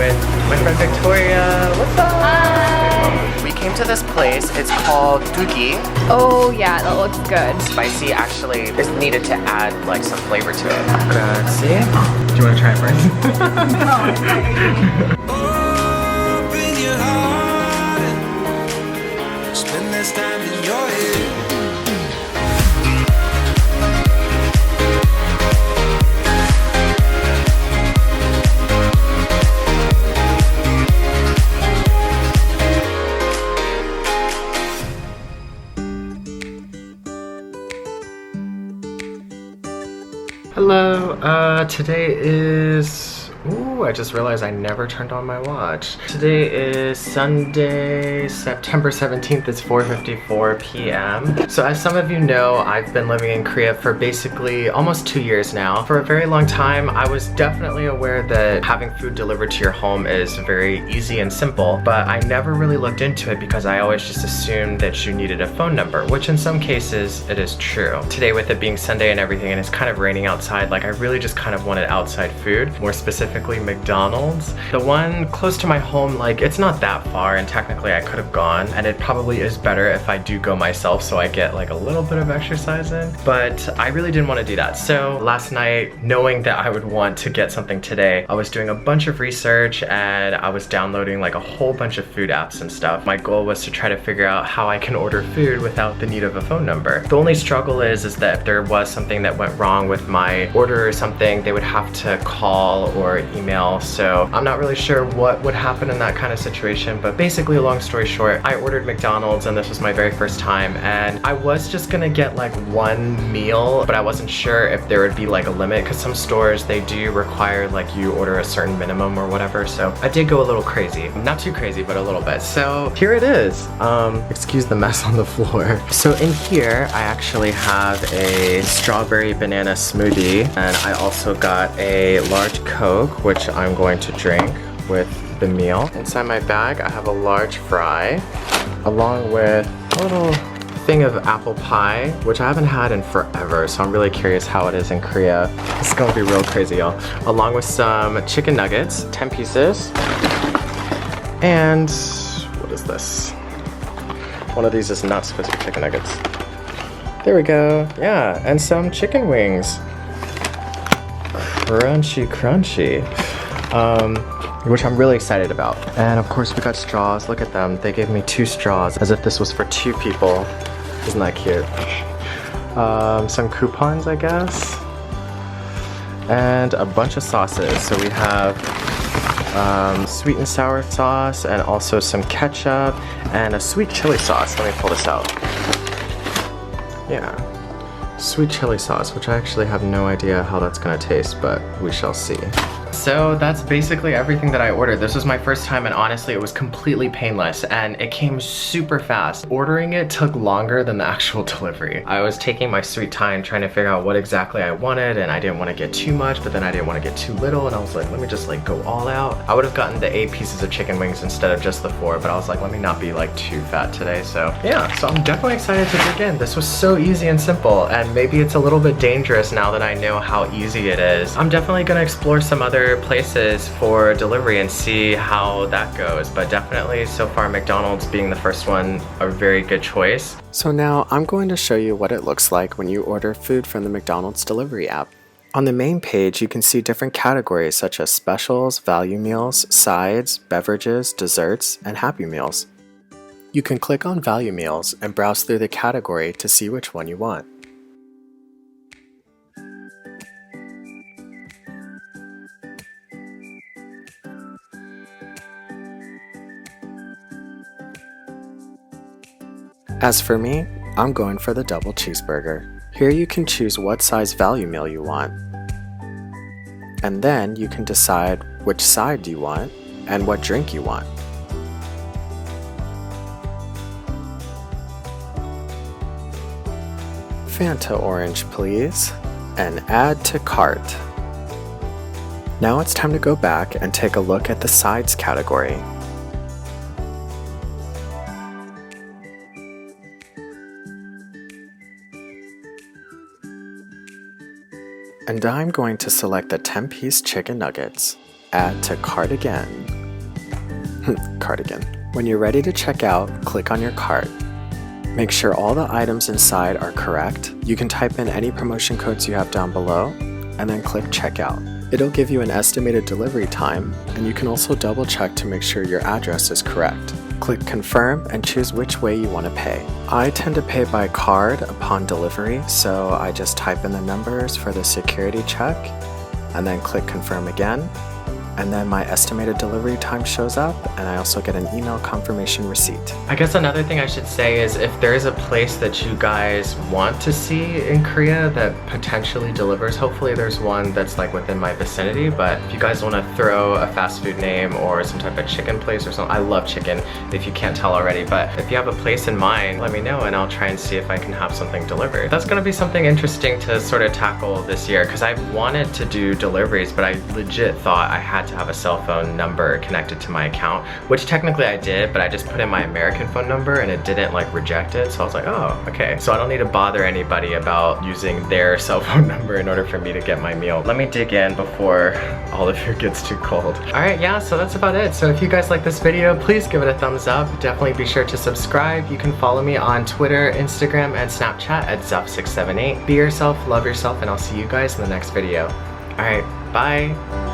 with my friend Victoria. What's up? Hi. We came to this place. It's called Dugi. Oh yeah, that looks good. Spicy actually is needed to add like some flavor to it. Grazie. Do you want to try it first? Open your heart and spend less time in your head. Hello, today is... Ooh, I just realized I never turned on my watch. Today is Sunday, September 17th. It's 4:54 p.m. So as some of you know, I've been living in Korea for basically almost 2 years now. For a very long time, I was definitely aware that having food delivered to your home is very easy and simple, but I never really looked into it because I always just assumed that you needed a phone number, which in some cases, it is true. Today with it being Sunday and everything, and it's kind of raining outside, like I really just kind of wanted outside food, more specifically McDonald's. The one close to my home, like it's not that far and technically I could have gone, and it probably is better if I do go myself so I get like a little bit of exercise in, but I really didn't want to do that. So last night, knowing that I would want to get something today, I was doing a bunch of research and I was downloading like a whole bunch of food apps and stuff. My goal was to try to figure out how I can order food without the need of a phone number. The only struggle is that if there was something that went wrong with my order or something, they would have to call or email, so I'm not really sure what would happen in that kind of situation. But basically, long story short, I ordered McDonald's and this was my very first time, and I was just gonna get like one meal, but I wasn't sure if there would be like a limit because some stores, they do require like you order a certain minimum or whatever, so I did go a little crazy. Not too crazy, but a little bit. So here it is. Excuse the mess on the floor. So in here, I actually have a strawberry banana smoothie, and I also got a large Coke, which I'm going to drink with the meal. Inside my bag, I have a large fry, along with a little thing of apple pie, which I haven't had in forever, so I'm really curious how it is in Korea. It's gonna be real crazy, y'all. Along with some chicken nuggets, 10 pieces, and what is this? One of these is not supposed to be chicken nuggets. There we go, yeah, and some chicken wings. Crunchy, crunchy. Which I'm really excited about. And of course we got straws, look at them. They gave me 2 straws as if this was for 2 people. Isn't that cute? Some coupons, I guess. And a bunch of sauces. So we have sweet and sour sauce, and also some ketchup, and a sweet chili sauce. Let me pull this out. Yeah. Sweet chili sauce, which I actually have no idea how that's gonna taste, but we shall see. So that's basically everything that I ordered. This was my first time, and honestly it was completely painless and it came super fast. Ordering it took longer than the actual delivery. I was taking my sweet time trying to figure out what exactly I wanted, and I didn't want to get too much, but then I didn't want to get too little, and I was like, let me just like go all out. I would have gotten the 8 pieces of chicken wings instead of just the 4, but I was like, let me not be like too fat today. So yeah, so I'm definitely excited to dig in. This was so easy and simple, and maybe it's a little bit dangerous now that I know how easy it is. I'm definitely gonna explore some other places for delivery and see how that goes, but definitely so far McDonald's being the first one, a very good choice. So now I'm going to show you what it looks like when you order food from the McDonald's delivery app. On the main page, you can see different categories such as specials, value meals, sides, beverages, desserts, and happy meals. You can click on value meals and browse through the category to see which one you want. As for me, I'm going for the double cheeseburger. Here you can choose what size value meal you want. And then you can decide which side you want and what drink you want. Fanta orange, please, and add to cart. Now it's time to go back and take a look at the sides category. And I'm going to select the 10-piece chicken nuggets. Add to Cart Again. Cardigan. When you're ready to check out, click on your cart. Make sure all the items inside are correct. You can type in any promotion codes you have down below, and then click Checkout. It'll give you an estimated delivery time, and you can also double check to make sure your address is correct. Click Confirm and choose which way you want to pay. I tend to pay by card upon delivery, so I just type in the numbers for the security check, and then click Confirm again. And then my estimated delivery time shows up, and I also get an email confirmation receipt. I guess another thing I should say is if there is a place that you guys want to see in Korea that potentially delivers, hopefully there's one that's like within my vicinity, but if you guys want to throw a fast food name or some type of chicken place or something, I love chicken if you can't tell already, but if you have a place in mind, let me know and I'll try and see if I can have something delivered. That's gonna be something interesting to sort of tackle this year because I wanted to do deliveries, but I legit thought I had to have a cell phone number connected to my account, which technically I did, but I just put in my American phone number and it didn't like reject it. So I was like, oh, okay. So I don't need to bother anybody about using their cell phone number in order for me to get my meal. Let me dig in before all of you gets too cold. All right, yeah, so that's about it. So if you guys like this video, please give it a thumbs up. Definitely be sure to subscribe. You can follow me on Twitter, Instagram, and Snapchat at Ziv678. Be yourself, love yourself, and I'll see you guys in the next video. All right, bye.